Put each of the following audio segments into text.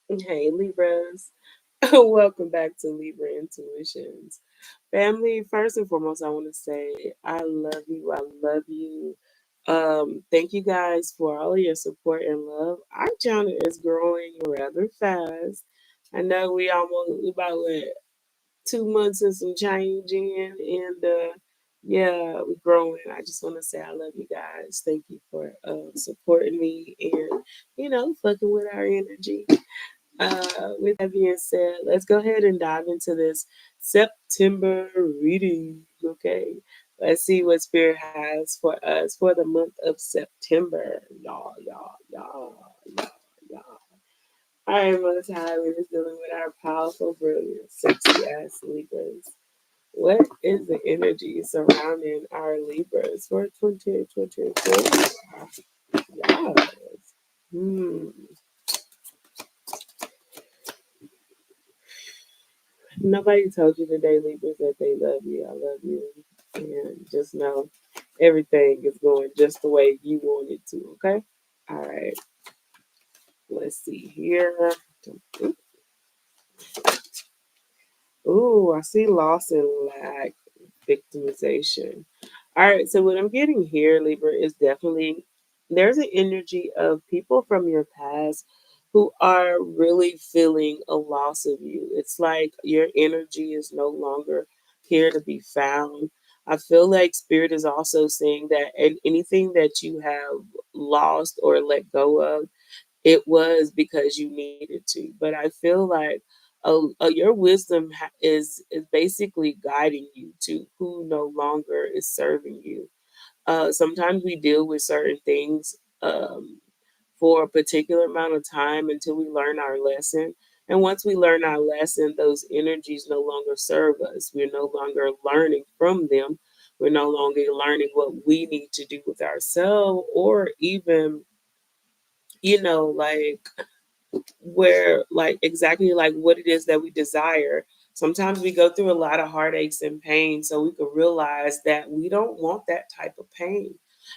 Hey, Libras. Welcome back to Libra Intuitions. Family, first and foremost, I want to say I love you. I love you. Thank you guys for all of your support and love. Our channel is growing rather fast. I know we about what, 2 months and some change in, and yeah, we're growing. I just want to say I love you guys. Thank you for supporting me and fucking with our energy. With that being said, let's go ahead and dive into this September reading. Okay, let's see what Spirit has for us for the month of September. Y'all. All right, Most High, we're just dealing with our powerful, brilliant, sexy ass Libras. What is the energy surrounding our Libras for 2024? Yes. Hmm. Nobody told you today, Libras, that they love you. I love you. And just know everything is going just the way you want it to, okay? All right. Let's see here. Ooh, I see loss and lack, victimization. All right. So, what I'm getting here, Libra, is definitely there's an energy of people from your past who are really feeling a loss of you. It's like your energy is no longer here to be found. I feel like Spirit is also saying that anything that you have lost or let go of, it was because you needed to. But I feel like your wisdom is basically guiding you to who no longer is serving you. Sometimes we deal with certain things for a particular amount of time until we learn our lesson. And once we learn our lesson, those energies no longer serve us. We're no longer learning from them. We're no longer learning what we need to do with ourselves, or even, like where like exactly like what it is that we desire. Sometimes we go through a lot of heartaches and pain so we can realize that we don't want that type of pain.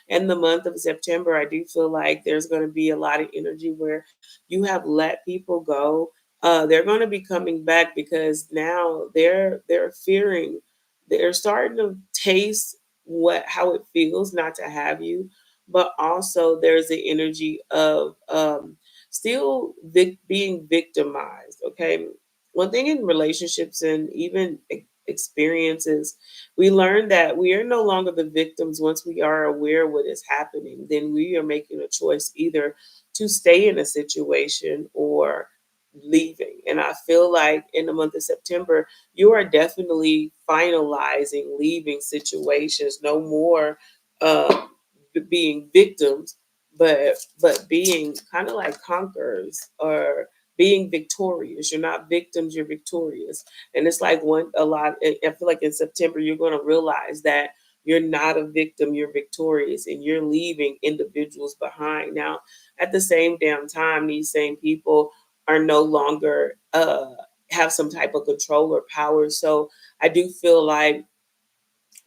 In the month of September, I do feel like there's going to be a lot of energy where you have let people go. They're going to be coming back because now they're fearing, they're starting to taste what how it feels not to have you. But also there's the energy of still being victimized. Okay, one thing in relationships and even experiences, we learn that we are no longer the victims. Once we are aware of what is happening, then we are making a choice either to stay in a situation or leaving. And I feel like in the month of September, you are definitely finalizing leaving situations. No more being victims, but being kind of like conquerors, or being victorious. You're not victims, you're victorious. And it's like one a lot I feel like in September you're going to realize that you're not a victim, you're victorious, and you're leaving individuals behind. Now, at the same damn time, these same people are no longer have some type of control or power. So I do feel like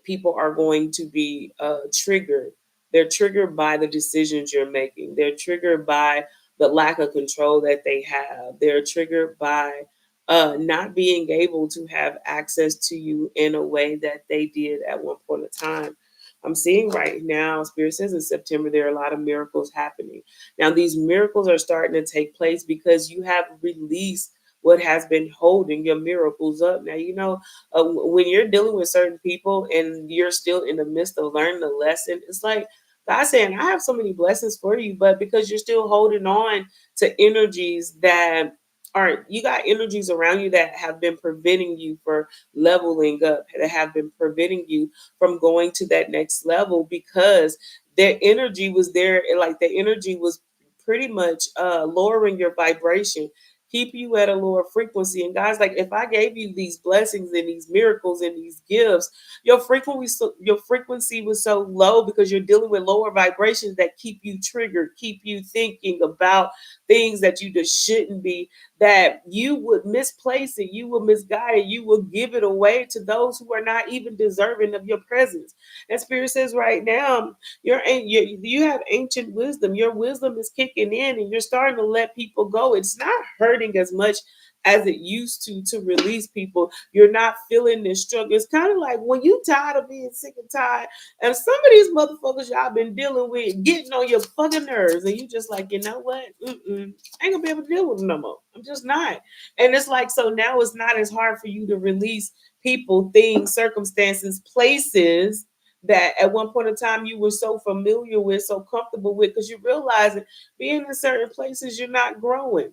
people are going to be triggered. They're triggered by the decisions you're making. They're triggered by the lack of control that they have. They're triggered by not being able to have access to you in a way that they did at one point in time. I'm seeing right now, Spirit says in September, there are a lot of miracles happening. Now, these miracles are starting to take place because you have released what has been holding your miracles up. Now, when you're dealing with certain people and you're still in the midst of learning a lesson, it's like God saying, I have so many blessings for you, but because you're still holding on to energies that aren't, you got energies around you that have been preventing you for leveling up, that have been preventing you from going to that next level because their energy was there, and like the energy was pretty much lowering your vibration, keep you at a lower frequency. And God's like, if I gave you these blessings and these miracles and these gifts, your frequency was so low because you're dealing with lower vibrations that keep you triggered, keep you thinking about things that you just shouldn't be, that you would misplace it, you will misguide it, you will give it away to those who are not even deserving of your presence. And Spirit says right now, you have ancient wisdom. Your wisdom is kicking in, and you're starting to let people go. It's not hurting burning as much as it used to release people. You're not feeling this struggle. It's kind of like when you tired of being sick and tired, and some of these motherfuckers y'all been dealing with getting on your fucking nerves, and you just like, you know what? I ain't gonna be able to deal with them no more. I'm just not. And it's like, so now it's not as hard for you to release people, things, circumstances, places that at one point in time you were so familiar with, so comfortable with, because you realize that being in certain places, you're not growing.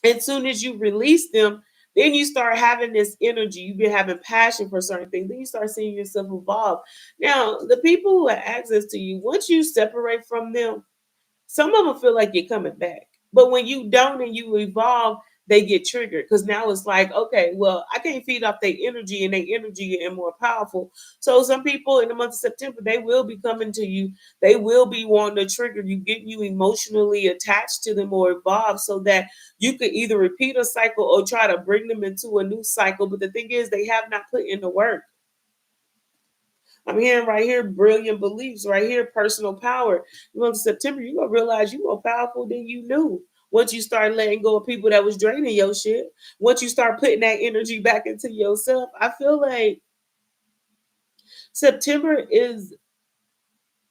As soon as you release them, then you start having this energy. You've been having passion for certain things. Then you start seeing yourself evolve. Now, the people who have access to you, once you separate from them, some of them feel like you're coming back. But when you don't and you evolve, they get triggered because now it's like, okay, well, I can't feed off their energy and their energy and more powerful. So some people in the month of September, they will be coming to you. They will be wanting to trigger you, getting you emotionally attached to them or evolve so that you could either repeat a cycle or try to bring them into a new cycle. But the thing is, they have not put in the work. I'm hearing right here brilliant beliefs, right here personal power. You know, in September, you're gonna realize you're more powerful than you knew. Once you start letting go of people that was draining your shit, once you start putting that energy back into yourself, I feel like September is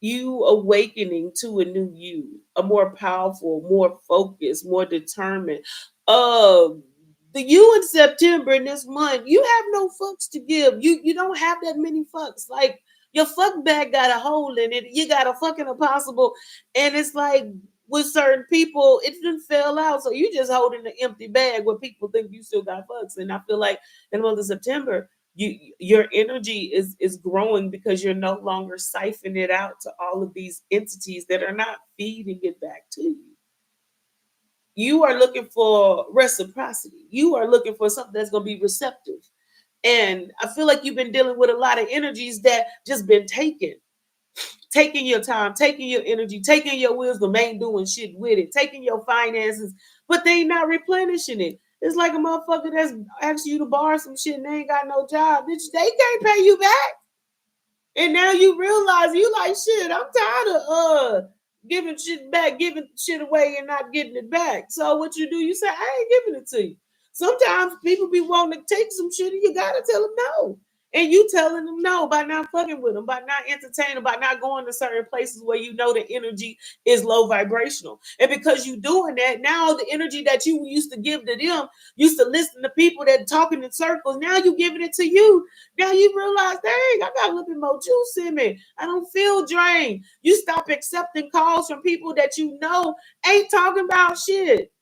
you awakening to a new you, a more powerful, more focused, more determined. Uh, the you in September in this month, you have no fucks to give. You don't have that many fucks. Like your fuck bag got a hole in it. You got a fucking impossible, and it's like with certain people, it didn't fail out. So you just holding an empty bag where people think you still got fucks. And I feel like in the month of September, your energy is growing because you're no longer siphoning it out to all of these entities that are not feeding it back to you. You are looking for reciprocity. You are looking for something that's going to be receptive. And I feel like you've been dealing with a lot of energies that just been taking your time, taking your energy, taking your wisdom, ain't doing shit with it, taking your finances, but they not replenishing it. It's like a motherfucker that's asking you to borrow some shit and they ain't got no job. Bitch, they can't pay you back. And now you realize you like shit. I'm tired of giving shit back, giving shit away and not getting it back. So what you do, you say, I ain't giving it to you. Sometimes people be wanting to take some shit and you gotta tell them no. And you telling them no by not fucking with them, by not entertaining, by not going to certain places where you know the energy is low vibrational. And because you doing that, now the energy that you used to give to them, used to listen to people that talking in circles, now you giving it to you. Now you realize, dang, I got a little bit more juice in me. I don't feel drained. You stop accepting calls from people that you know ain't talking about shit.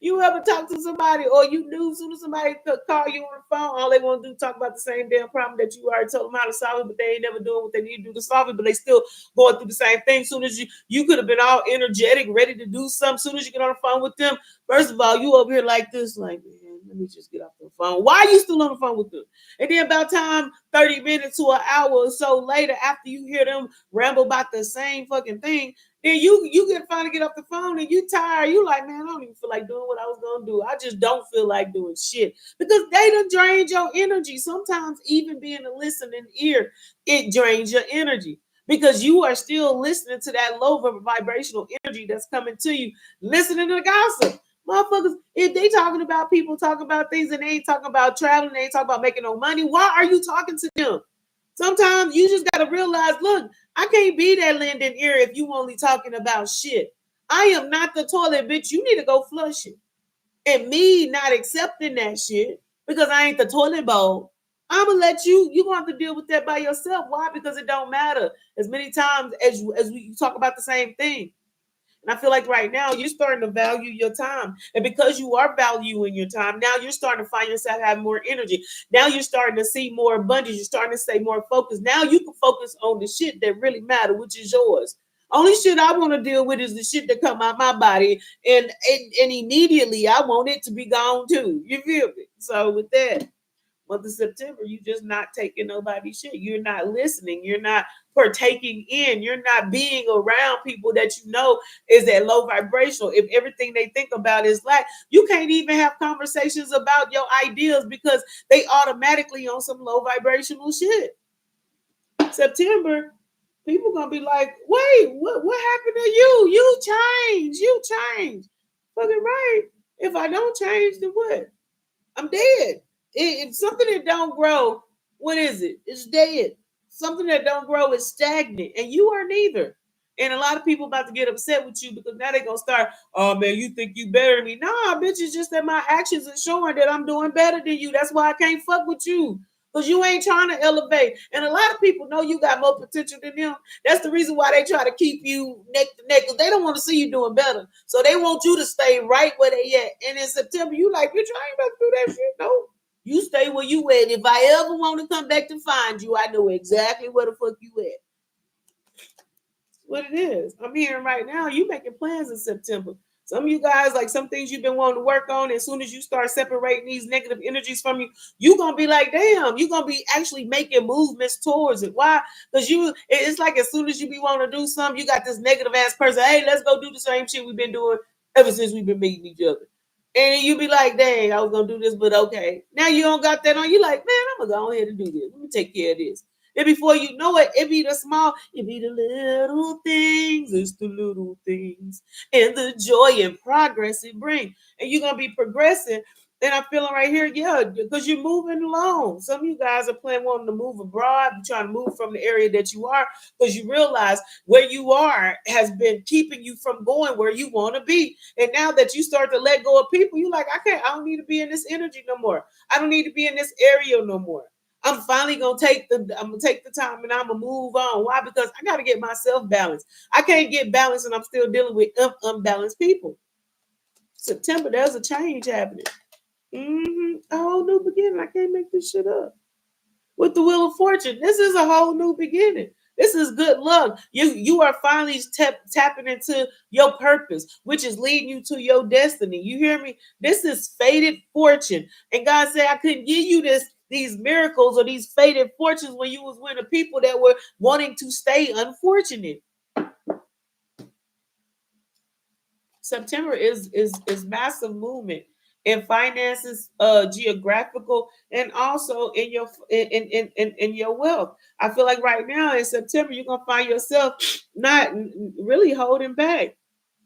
You ever talk to somebody or you knew as soon as somebody could call you on the phone, all they want to do is talk about the same damn problem that you already told them how to solve it, but they ain't never doing what they need to do to solve it, but they still going through the same thing. As soon as you could have been all energetic, ready to do something, as soon as you get on the phone with them, first of all, you over here like this, like, man, let me just get off the phone. Why are you still on the phone with them? And then about time 30 minutes to an hour or so later, after you hear them ramble about the same fucking thing, then you get finally get off the phone and you tired. You like, man, I don't even feel like doing what I was gonna do. I just don't feel like doing shit because they done drained your energy. Sometimes even being a listening ear, it drains your energy because you are still listening to that low vibrational energy that's coming to you, listening to the gossip. Motherfuckers, if they talking about people talking about things and they ain't talking about traveling, they ain't talking about making no money, why are you talking to them? Sometimes you just got to realize, look, I can't be that lending ear if you only talking about shit. I am not the toilet, bitch. You need to go flush it. And me not accepting that shit because I ain't the toilet bowl, I'm gonna let you gonna have to deal with that by yourself. Why? Because it don't matter. As many times as we talk about the same thing. And I feel like right now you're starting to value your time. And because you are valuing your time, now you're starting to find yourself having more energy. Now you're starting to see more abundance. You're starting to stay more focused. Now you can focus on the shit that really matter, which is yours. Only shit I want to deal with is the shit that come out my body. And immediately I want it to be gone too. You feel me? So with that, month of September, you just not taking nobody's shit. You're not listening. You're not partaking in. You're not being around people that you know is at low vibrational. If everything they think about is like, you can't even have conversations about your ideas because they automatically on some low vibrational shit. September, people gonna be like, wait, what happened to you? You changed. You changed. Fucking right. If I don't change, then what? I'm dead. If something that don't grow, what is it? It's dead. Something that don't grow is stagnant, and you are neither. And a lot of people about to get upset with you because now they're gonna start, oh man, you think you better than me. Nah, bitch, it's just that my actions are showing that I'm doing better than you. That's why I can't fuck with you. Because you ain't trying to elevate. And a lot of people know you got more potential than them. That's the reason why they try to keep you neck to neck, because they don't want to see you doing better. So they want you to stay right where they at. And in September, you like, bitch, I ain't about to do that shit. No. You stay where you at. If I ever want to come back to find you, I know exactly where the fuck you at. What it is. I'm hearing right now, you making plans in September. Some of you guys, like some things you've been wanting to work on, as soon as you start separating these negative energies from you, you're gonna be like, damn, you're gonna be actually making movements towards it. Why? Because it's like as soon as you be wanting to do something, you got this negative ass person, hey, let's go do the same shit we've been doing ever since we've been meeting each other. And you be like, dang, I was gonna do this, but okay. Now you don't got that on. You like, man, I'm gonna go ahead and do this. Let me take care of this. And before you know it, it be the small, it be the little things. It's the little things and the joy and progress it brings. And you're gonna be progressing. And I'm feeling right here, yeah, because you're moving along. Some of you guys are planning wanting to move abroad, trying to move from the area that you are, because you realize where you are has been keeping you from going where you want to be. And now that you start to let go of people, you like, I don't need to be in this energy no more. I don't need to be in this area no more. I'm finally gonna take the time and I'm gonna move on. Why? Because I gotta get myself balanced. I can't get balanced and I'm still dealing with unbalanced people. September, there's a change happening. A whole new beginning. I can't make this shit up. With the Wheel of Fortune, this is a whole new beginning. This is good luck. You are finally tapping into your purpose, which is leading you to your destiny. You hear me? This is fated fortune. And God said, I couldn't give you these miracles or these fated fortunes when you was with the people that were wanting to stay unfortunate. September is massive movement in finances, geographical, and also in your wealth. I feel like right now in September you're gonna find yourself not really holding back.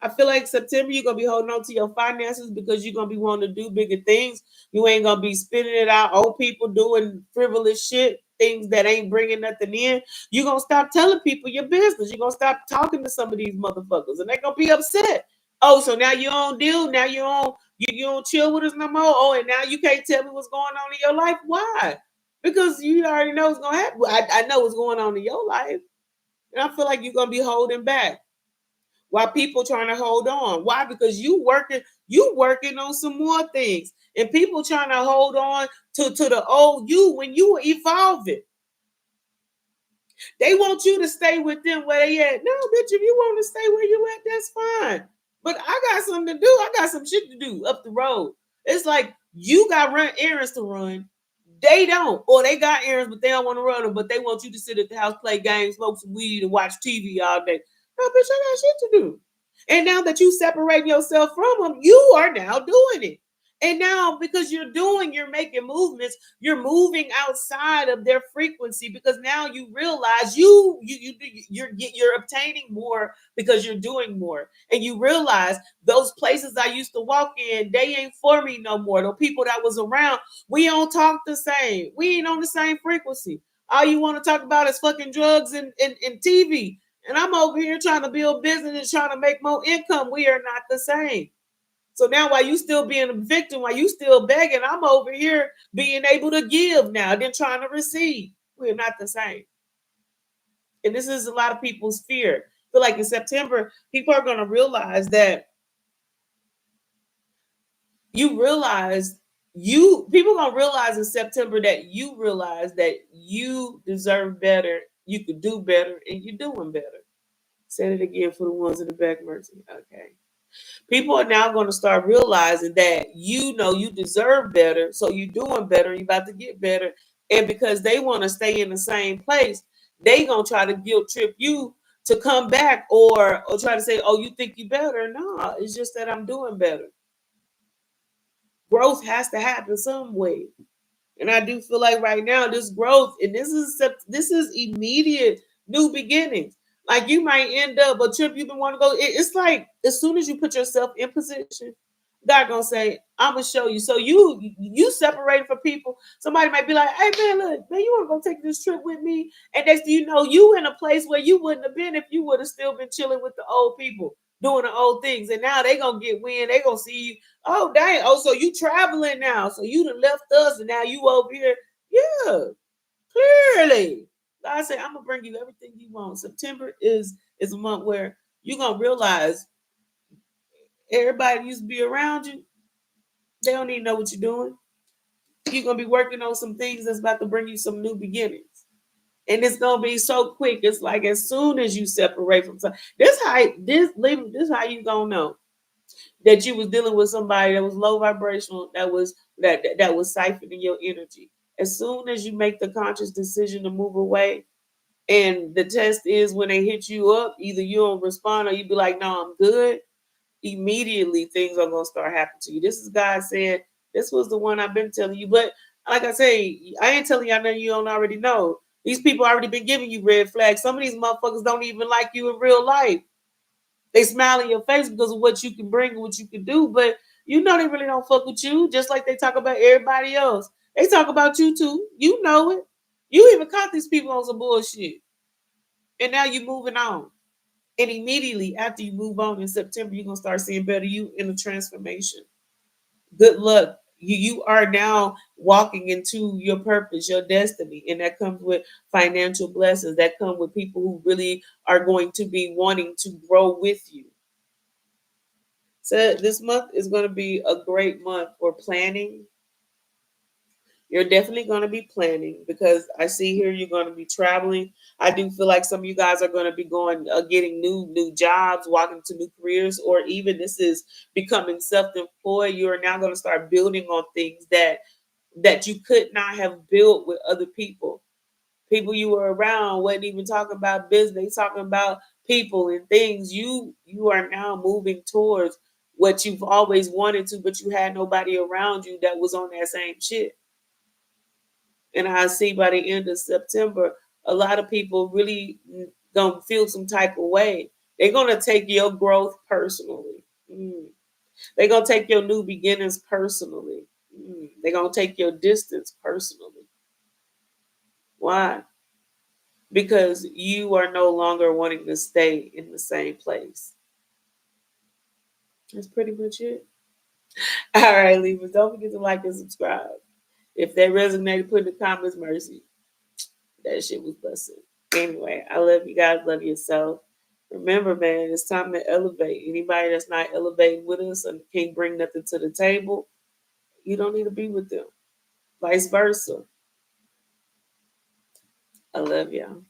I feel like September you're gonna be holding on to your finances because you're gonna be wanting to do bigger things. You ain't gonna be spending it out on people doing frivolous shit, things that ain't bringing nothing in. You're gonna stop telling people your business. You're gonna stop talking to some of these motherfuckers, and they're gonna be upset. Oh, so now you don't deal. Now you don't chill with us no more. Oh, and now you can't tell me what's going on in your life. Why? Because you already know what's gonna happen. I know what's going on in your life, and I feel like you're gonna be holding back while people trying to hold on. Why? Because you working on some more things, and people trying to hold on to the old you when you were evolving. They want you to stay with them where they at. No, bitch, if you want to stay where you at, that's fine. But I got something to do. I got some shit to do up the road. It's like you got errands to run. They don't. Or they got errands, but they don't want to run them. But they want you to sit at the house, play games, smoke some weed, and watch TV all day. No, bitch, I got shit to do. And now that you separate yourself from them, you are now doing it. And now, because you're making movements, you're moving outside of their frequency, because now you realize you're obtaining more because you're doing more, and you realize those places I used to walk in, they ain't for me no more. The people that was around, we don't talk the same. We ain't on the same frequency. All you want to talk about is fucking drugs and TV. And I'm over here trying to build business and trying to make more income. We are not the same. So now while you still being a victim, while you still begging, I'm over here being able to give now, then trying to receive. We're not the same. And this is a lot of people's fear. I feel like in September, people are going to realize that people going to realize in September that you realize that you deserve better, you could do better, and you're doing better. Say it again for the ones in the back, Mercy. Okay. People are now going to start realizing that you deserve better, so you're doing better, you're about to get better. And because they want to stay in the same place, they going to try to guilt trip you to come back or try to say, oh, you think you better? No, it's just that I'm doing better. Growth has to happen some way. And I do feel like right now this growth, and this is immediate new beginnings. Like you might end up a trip you've been wanting to go. It's like as soon as you put yourself in position, God gonna say, I'm gonna show you. So you separated from people. Somebody might be like, hey man, look, man, you wanna go take this trip with me? And next thing you know, you in a place where you wouldn't have been if you would have still been chilling with the old people, doing the old things. And now they gonna get wind, they gonna see you. Oh dang, oh, so you traveling now. So you done left us and now you over here. Yeah, clearly. God said, I'm gonna bring you everything you want. September is a month where you're gonna realize everybody used to be around you. They don't even know what you're doing. You're gonna be working on some things that's about to bring you some new beginnings. And it's gonna be so quick. It's like as soon as you separate from something, this how you gonna know that you was dealing with somebody that was low vibrational, that was siphoning your energy. As soon as you make the conscious decision to move away, and the test is when they hit you up, either you don't respond or you be like, no, I'm good. Immediately things are gonna start happening to you. This is God saying, this was the one I've been telling you. But like I say, I ain't telling y'all nothing you don't already know. These people already been giving you red flags. Some of these motherfuckers don't even like you in real life. They smile in your face because of what you can bring and what you can do, but you know they really don't fuck with you, just like they talk about everybody else. They talk about you too. You know it. You even caught these people on some bullshit. And now you moving on. And immediately after you move on in September, you're gonna start seeing better you in the transformation. Good luck. You are now walking into your purpose, your destiny, and that comes with financial blessings. That come with people who really are going to be wanting to grow with you. So this month is going to be a great month for planning. You're definitely going to be planning because I see here you're going to be traveling. I do feel like some of you guys are going to be going, getting new jobs, walking to new careers, or even this is becoming self-employed. You are now going to start building on things that you could not have built with other people. People you were around wasn't even talking about business, talking about people and things. You are now moving towards what you've always wanted to, but you had nobody around you that was on that same shit. And I see by the end of September, a lot of people really gonna feel some type of way. They're gonna take your growth personally. They're gonna take your new beginnings personally. They're gonna take your distance personally. Why? Because you are no longer wanting to stay in the same place. That's pretty much it. All right, Libras, don't forget to like and subscribe. If that resonated, put in the comments, mercy. That shit was busted. Anyway, I love you guys. Love yourself. Remember, man, it's time to elevate. Anybody that's not elevating with us and can't bring nothing to the table, you don't need to be with them. Vice versa. I love y'all.